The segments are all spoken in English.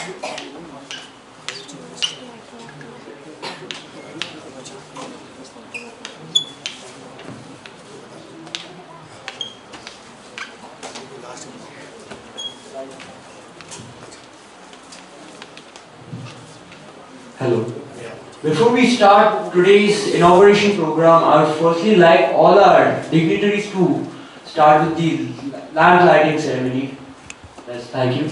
Hello. Before we start today's inauguration program, I would firstly like all our dignitaries to start with the lamp lighting ceremony. Yes, thank you.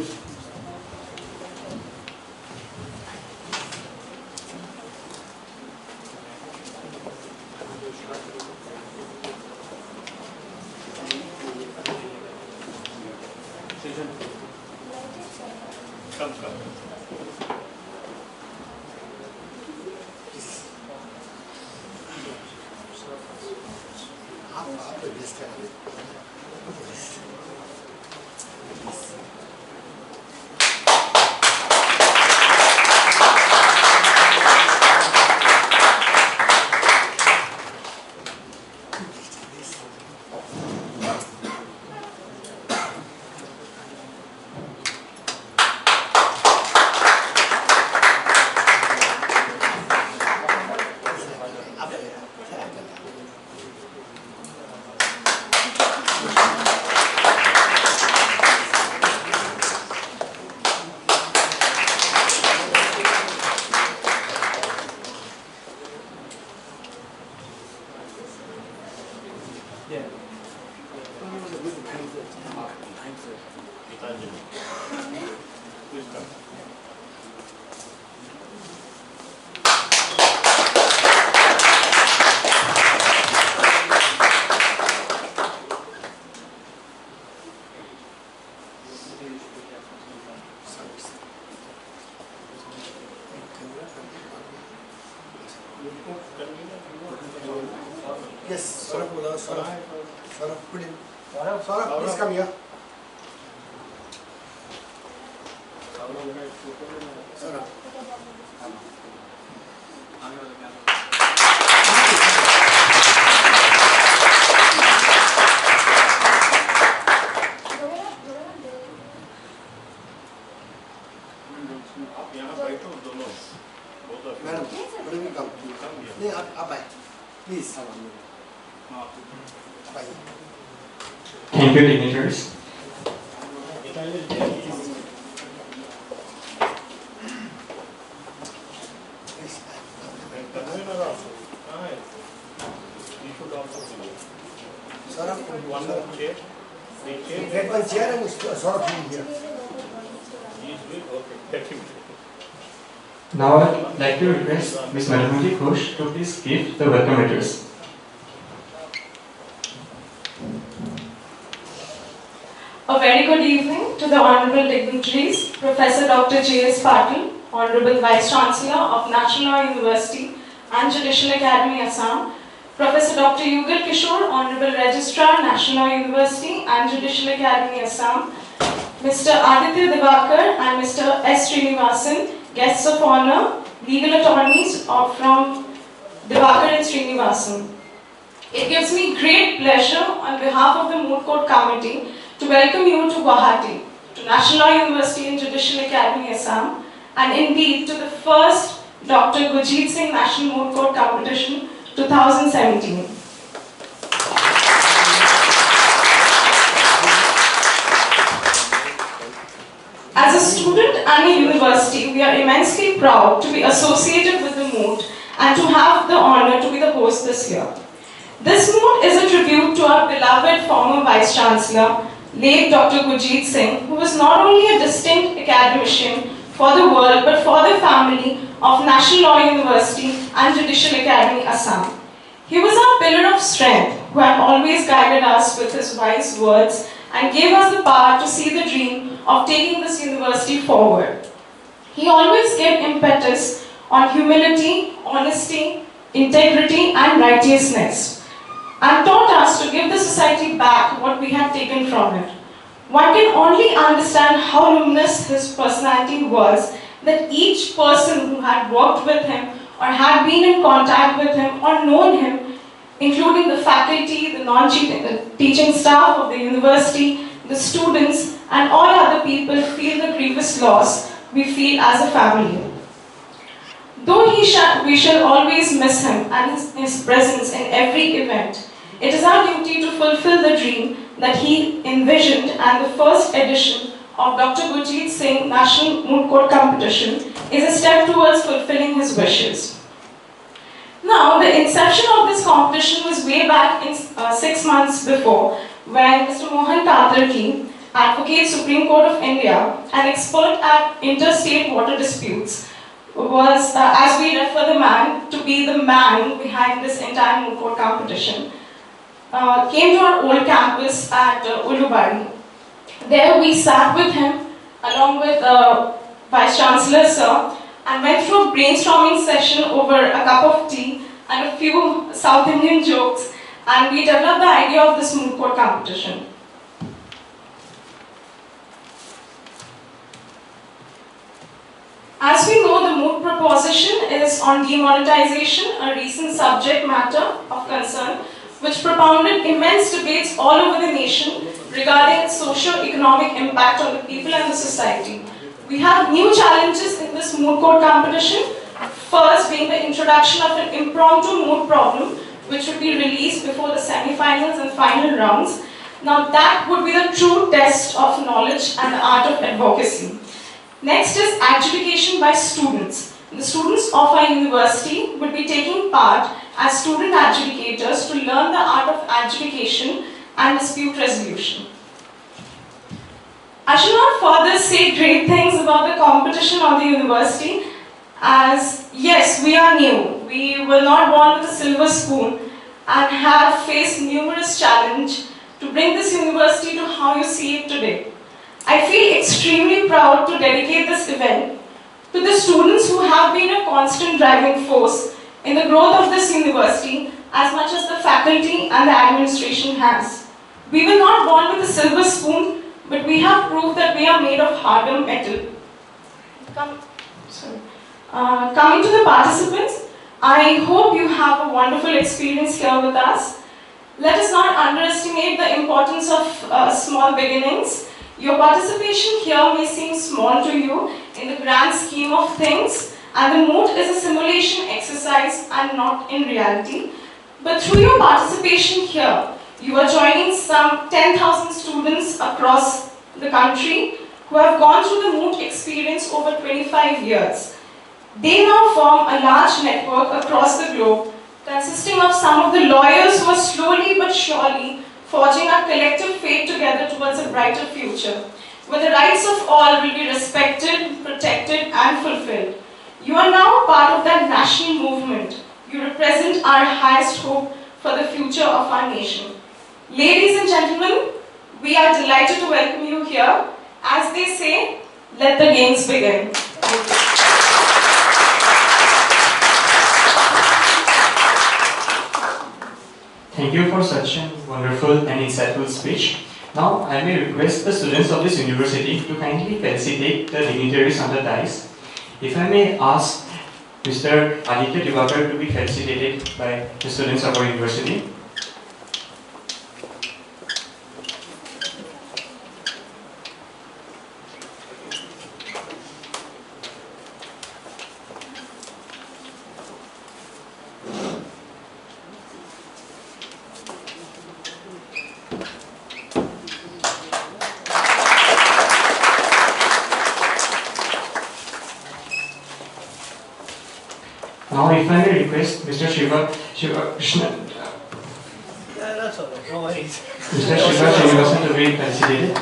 Yes, Saurabh, put in. Saurabh, please come here. Saurabh. Madam, where will you come? No, up, please. Thank you, dignitaries. Get one chair and sort of here. Now I'd like to request Ms. Madhumati Ghosh to please give the welcome address. A very good evening to the Honourable dignitaries, Professor Dr. J.S. Patil, Honourable Vice Chancellor of National Law University and Judicial Academy, Assam, Professor Dr. Yugal Kishore, Honourable Registrar, National Law University and Judicial Academy, Assam, Mr. Aditya Diwakar and Mr. S. Srinivasan, guests of honour, legal attorneys from Diwakar and Srinivasan. It gives me great pleasure on behalf of the Moot Court Committee to welcome you to Guwahati, to National Law University and Judicial Academy, Assam, and indeed to the first Dr. Gurjeet Singh National Moot Court Competition 2017. As a student and a university, we are immensely proud to be associated with the Moot and to have the honour to be the host this year. This Moot is a tribute to our beloved former Vice Chancellor, late Dr. Gurjeet Singh, who was not only a distinct academician for the world but for the family of National Law University and Judicial Academy, Assam. He was our pillar of strength who had always guided us with his wise words and gave us the power to see the dream of taking this university forward. He always gave impetus on humility, honesty, integrity and righteousness, and taught us to give the society back what we had taken from it. One can only understand how luminous his personality was that each person who had worked with him or had been in contact with him or known him, including the faculty, the non-teaching staff of the university, the students and all other people, feel the grievous loss we feel as a family. Though we shall always miss him and his presence in every event, it is our duty to fulfill the dream that he envisioned, and the first edition of Dr. Gurjeet Singh National Moot Court Competition is a step towards fulfilling his wishes. Now, the inception of this competition was way back in 6 months before, when Mr. Mohan Patil, Advocate Supreme Court of India, an expert at interstate water disputes, was, as we refer the man, to be the man behind this entire Moot Court competition, came to our old campus at Ulubari. There we sat with him, along with Vice Chancellor sir, and went through a brainstorming session over a cup of tea and a few South Indian jokes, and we developed the idea of this Moot Court competition. As we know, the Moot proposition is on demonetization, a recent subject matter of concern, which propounded immense debates all over the nation regarding its socio-economic impact on the people and the society. We have new challenges in this Moot Court competition. First being the introduction of an impromptu moot problem, which would be released before the semi-finals and final rounds. Now that would be the true test of knowledge and the art of advocacy. Next is adjudication by students. The students of our university would be taking part as student adjudicators to learn the art of adjudication and dispute resolution. I shall not further say great things about the competition of the university, as yes, we are new. We were not born with a silver spoon and have faced numerous challenges to bring this university to how you see it today. I feel extremely proud to dedicate this event to the students who have been a constant driving force in the growth of this university as much as the faculty and the administration has. We were not born with a silver spoon, but we have proved that we are made of hardened metal. Coming to the participants, I hope you have a wonderful experience here with us. Let us not underestimate the importance of small beginnings. Your participation here may seem small to you in the grand scheme of things, and the Moot is a simulation exercise and not in reality. But through your participation here, you are joining some 10,000 students across the country who have gone through the Moot experience over 25 years. They now form a large network across the globe, consisting of some of the lawyers who are slowly but surely forging our collective fate together towards a brighter future, where the rights of all will be respected, protected, and fulfilled. You are now part of that national movement. You represent our highest hope for the future of our nation. Ladies and gentlemen, we are delighted to welcome you here. As they say, let the games begin. Thank you for such a wonderful and insightful speech. Now, I may request the students of this university to kindly felicitate the dignitaries on the dais. If I may ask Mr. Aditya Diwakar to be felicitated by the students of our university. Now, if I may request Mr. Shiva Krishna, Yeah, that's all right. No worries. Mr. Shiva Srinivasan to be felicitated.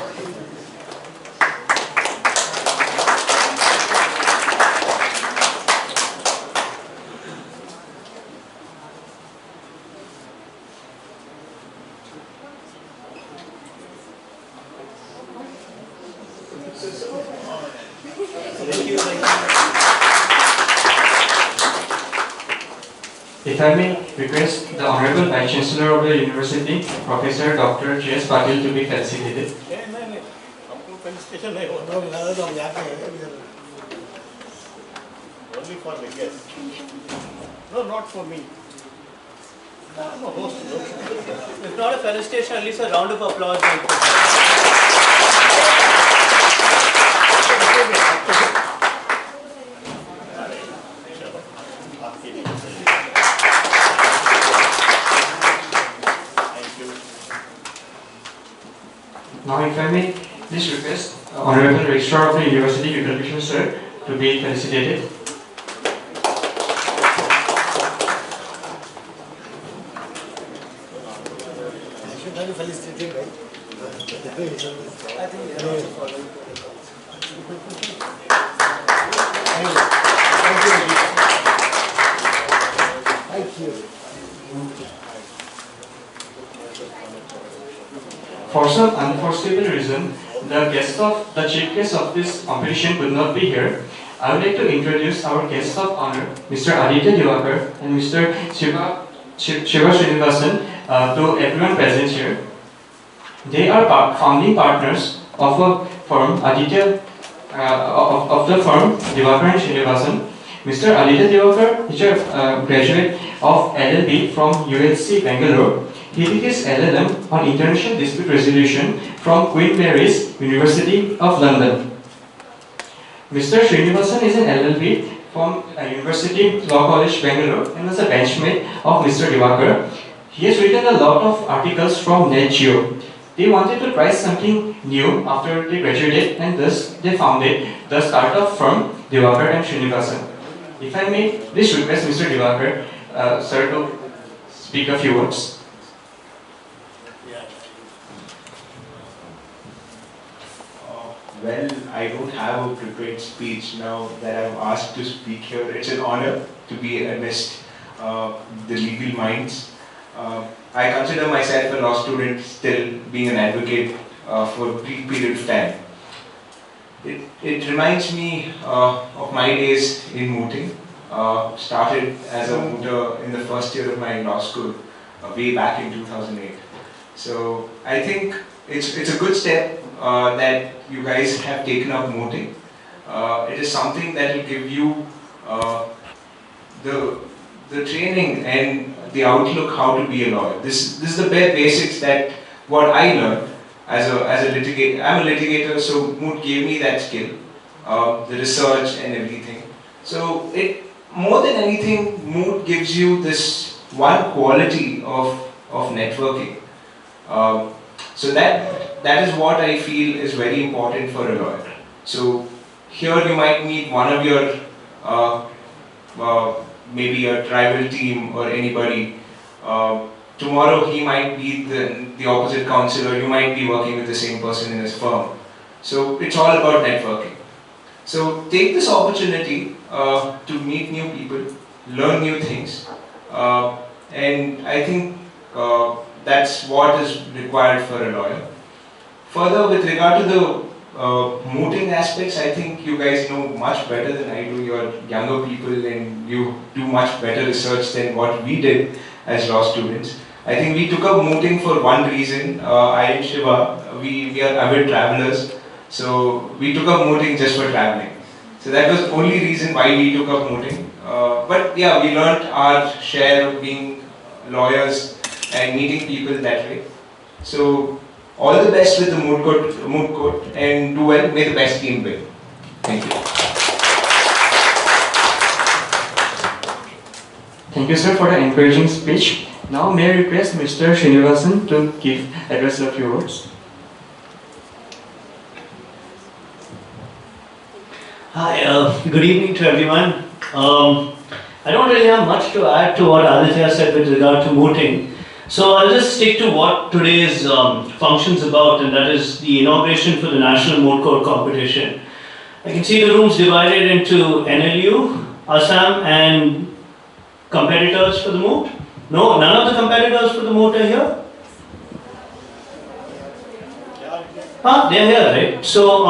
If I may request the Honorable Vice Chancellor of the University, Professor Dr. J.S. Patil to be felicitated. Only for the guests. No, not for me. I'm a host. If not a felicitation, at least a round of applause. Registrar of the University, Yugal sir, to be felicitated. Felicitating, right? I think they are also following protocol. Thank you. For some unforeseeable reason, the chief guest of this competition could not be here. I would like to introduce our guests of honor, Mr. Aditya Diwakar and Mr. Shiva Srinivasan, to everyone present here. They are founding partners of a firm, Aditya, of the firm Diwakar and Srinivasan. Mr. Aditya Diwakar is a graduate of LLB from ULC Bengaluru. He did his LLM on International Dispute Resolution from Queen Mary's University of London. Mr. Srinivasan is an LLB from University Law College Bengaluru and was a benchmate of Mr. Diwakar. He has written a lot of articles from NetGeo. They wanted to try something new after they graduated, and thus they founded the startup firm Diwakar and Srinivasan. If I may, please request Mr. Diwakar, sir, to speak a few words. Well, I don't have a prepared speech now that I'm asked to speak here. It's an honor to be amidst the legal minds. I consider myself a law student, still being an advocate for a brief period of time. It reminds me of my days in mooting. Started as a mooter in the first year of my law school, way back in 2008. So I think it's a good step that you guys have taken up mooting. It is something that will give you the training and the outlook how to be a lawyer. This is the bare basics that what I learned as a litigator. I'm a litigator, so Moot gave me that skill, the research and everything. So more than anything, Moot gives you this one quality of networking. So that is what I feel is very important for a lawyer. So here you might meet one of your maybe a tribal team or anybody. Tomorrow he might be the opposite counselor, you might be working with the same person in his firm. So it's all about networking. So take this opportunity to meet new people, learn new things, and I think that's what is required for a lawyer. Further, with regard to the mooting aspects, I think you guys know much better than I do. You're younger people and you do much better research than what we did as law students. I think we took up mooting for one reason. I and Shiva, we are avid travelers, so we took up mooting just for traveling. So that was the only reason why we took up mooting. But yeah, we learnt our share of being lawyers and meeting people that way. So all the best with the Moot Court and do well. May the best team win. Thank you. Thank you, sir, for the encouraging speech. Now may I request Mr. Srinivasan to address a few words. Hi, good evening to everyone. I don't really have much to add to what Aditya said with regard to mooting. So I'll just stick to what today's function is about, and that is the inauguration for the National Moot Court competition. I can see the rooms divided into NLU, Assam, and competitors for the Moot. No, none of the competitors for the Moot are here? They're here, right? So,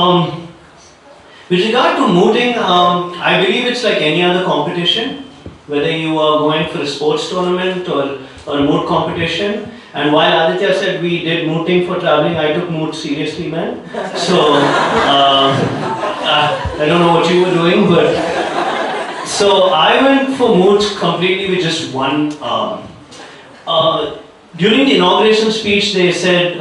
with regard to mooting, I believe it's like any other competition, whether you are going for a sports tournament or a moot competition. And while Aditya said we did mooting for traveling, I took moot seriously, man. So, I don't know what you were doing, but so I went for moot completely with just one. During the inauguration speech, they said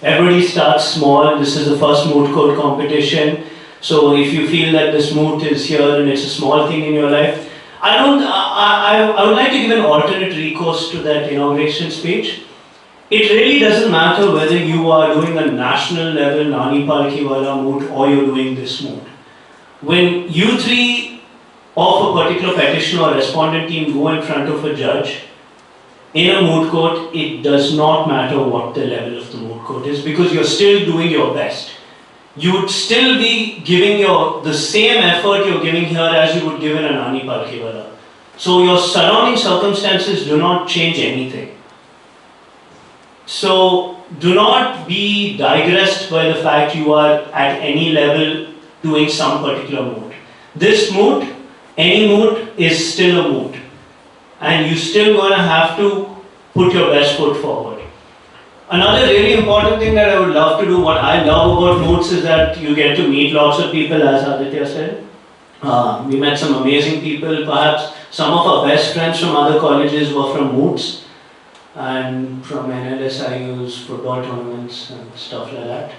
everybody starts small. This is the first moot court competition. So if you feel that this moot is here and it's a small thing in your life, I would like to give an alternate recourse to that inauguration speech. it really doesn't matter whether you are doing a national level Nani Palki Wala moot or you're doing this moot. When you three of a particular petition or respondent team go in front of a judge in a moot court, it does not matter what the level of the moot court is because you're still doing your best. You would still be giving the same effort you're giving here as you would give in a Nani Palki Wala. So your surrounding circumstances do not change anything. So do not be digressed by the fact you are at any level doing some particular moot. This moot, any moot is still a moot. And you're still going to have to put your best foot forward. Another really important thing that I would love to do, what I love about moots is that you get to meet lots of people, as Aditya said. We met some amazing people, perhaps some of our best friends from other colleges were from moots and from NLSIU's football tournaments and stuff like that,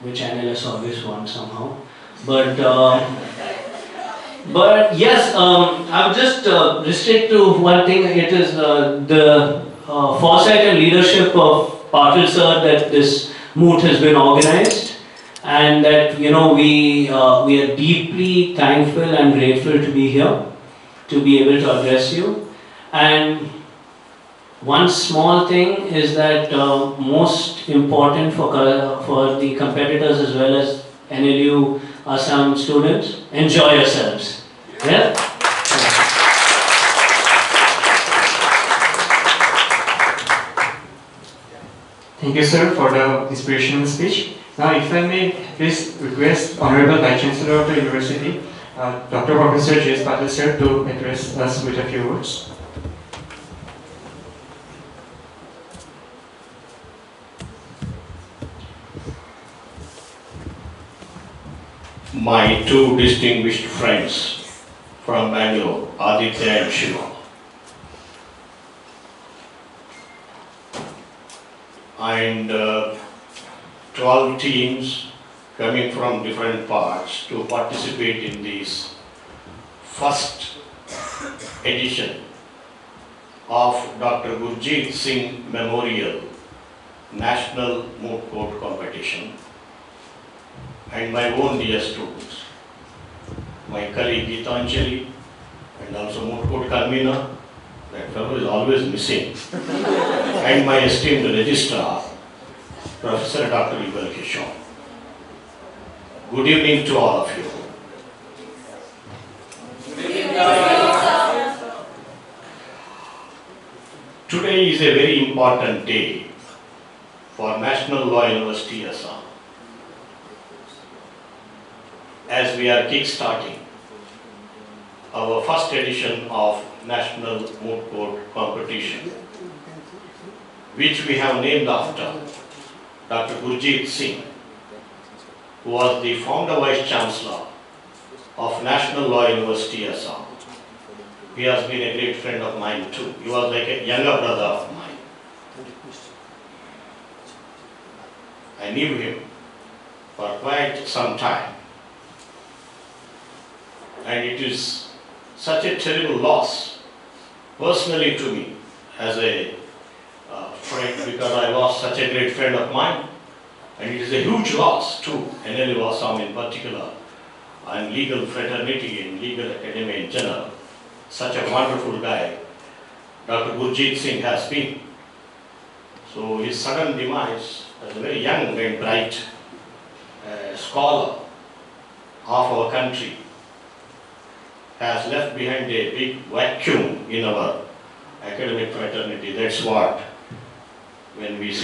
which NLS always won somehow. But yes, I would just restrict to one thing. It is the foresight and leadership of Patil sir that this moot has been organized, and that we are deeply thankful and grateful to be here, to be able to address you. And one small thing is that most important for the competitors as well as NLU Assam students, enjoy yourselves. Yeah? Thank you, sir, for the inspirational speech. Now, if I may please request Honorable Vice Chancellor of the University, Dr. Professor J.S. Patil sir, to address us with a few words. My two distinguished friends from Bengaluru, Aditya and Shiva. And 12 teams coming from different parts to participate in this first edition of Dr. Gurjeet Singh Memorial National Moot Court Competition. And my own dear students, my colleague Gitanjali and also Moot Court convener, that fellow is always missing, and my esteemed registrar, Professor Dr. Yugal Kishore. Good evening to all of you. Today is a very important day for National Law University Assam, as we are kick-starting our first edition of National Moot Court Competition, which we have named after Dr. Gurjeet Singh, who was the founder Vice Chancellor of National Law University Assam. He has been a great friend of mine too. He was like a younger brother of mine. I knew him for quite some time. And it is such a terrible loss, personally to me, as a friend, because I lost such a great friend of mine. And it is a huge loss to NLU Assam in particular, and legal fraternity and legal academy in general. Such a wonderful guy Dr. Gurjeet Singh has been. So his sudden demise as a very young and bright scholar of our country has left behind a big vacuum in our academic fraternity. That's what, when we see